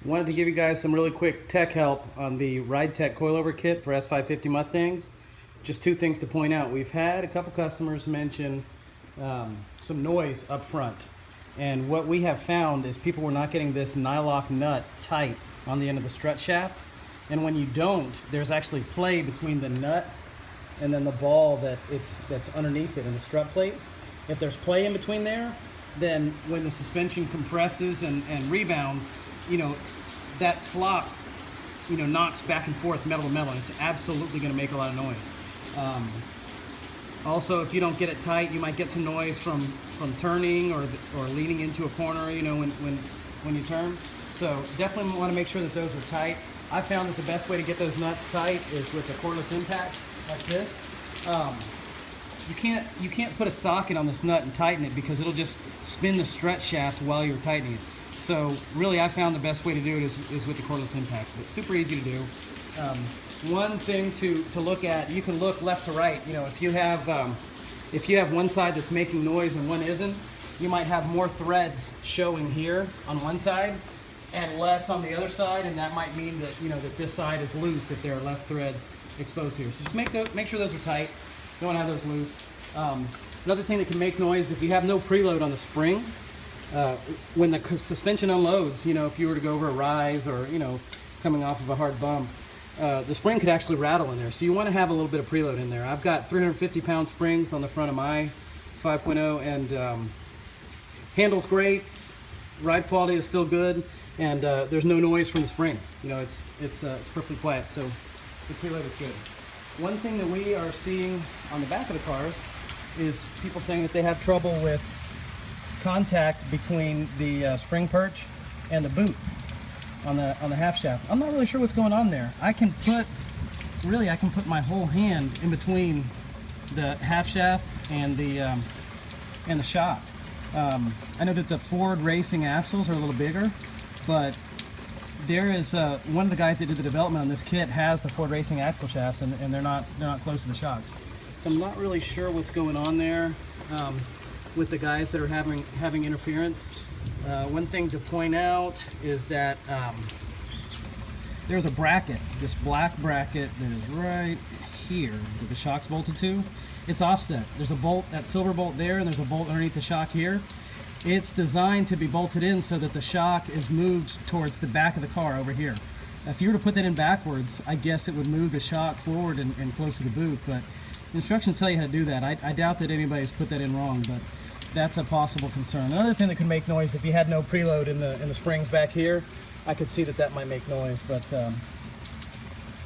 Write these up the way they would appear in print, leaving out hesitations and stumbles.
Wanted to give you guys some really quick tech help on the Ridetech Coilover kit for S550 Mustangs. Just two things to point out. We've had a couple customers mention some noise up front. And what we have found is people were not getting this NYLOC nut tight on the end of the strut shaft. And when you don't, there's actually play between the nut and then the ball that's underneath it in the strut plate. If there's play in between there, then when the suspension compresses and rebounds, you know, that slop, you know, knocks back and forth metal to metal, and it's absolutely going to make a lot of noise. Also, if you don't get it tight, you might get some noise from turning or leaning into a corner, you know, when you turn. So definitely want to make sure that those are tight. I found that the best way to get those nuts tight is with a cordless impact like this. You can't put a socket on this nut and tighten it because it'll just spin the strut shaft while you're tightening it. So really, I found the best way to do it is with the cordless impact. It's super easy to do. One thing to look at, you can look left to right. You know, if you have one side that's making noise and one isn't, you might have more threads showing here on one side and less on the other side, and that might mean that, you know, that this side is loose if there are less threads exposed here. So just make sure those are tight. Don't have those loose. Another thing that can make noise, if you have no preload on the spring, when the suspension unloads, you know, if you were to go over a rise or, you know, coming off of a hard bump, the spring could actually rattle in there. So you want to have a little bit of preload in there. I've got 350-pound springs on the front of my 5.0, and handles great. Ride quality is still good, and there's no noise from the spring. You know, it's perfectly quiet, so the preload is good. One thing that we are seeing on the back of the cars is people saying that they have trouble with contact between the spring perch and the boot on the half shaft. I'm not really sure what's going on there. I can put my whole hand in between the half shaft and the shock. I know that the Ford racing axles are a little bigger, but there is one of the guys that did the development on this kit has the Ford racing axle shafts, and they're not close to the shock. So I'm not really sure what's going on there with the guys that are having interference. One thing to point out is that there's a bracket, this black bracket that is right here that the shock's bolted to. It's offset. There's a bolt, that silver bolt there, and there's a bolt underneath the shock here. It's designed to be bolted in so that the shock is moved towards the back of the car over here. If you were to put that in backwards, I guess it would move the shock forward and close to the boot, but the instructions tell you how to do that. I doubt that anybody's put that in wrong, but that's a possible concern. Another thing that could make noise, if you had no preload in the springs back here, I could see that might make noise. But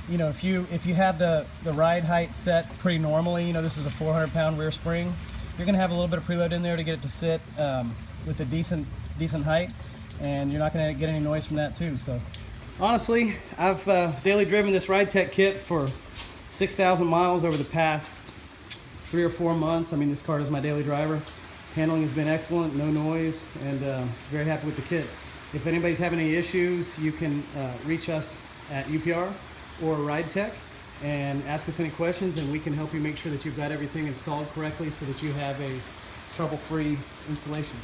you know, if you have the ride height set pretty normally, you know, this is a 400-pound rear spring, you're going to have a little bit of preload in there to get it to sit with a decent height, and you're not going to get any noise from that too. So honestly, I've daily driven this Ridetech kit for 6,000 miles over the past 3 or 4 months. I mean, this car is my daily driver. Handling has been excellent, no noise, and very happy with the kit. If anybody's having any issues, you can reach us at UPR or Ridetech and ask us any questions, and we can help you make sure that you've got everything installed correctly so that you have a trouble-free installation.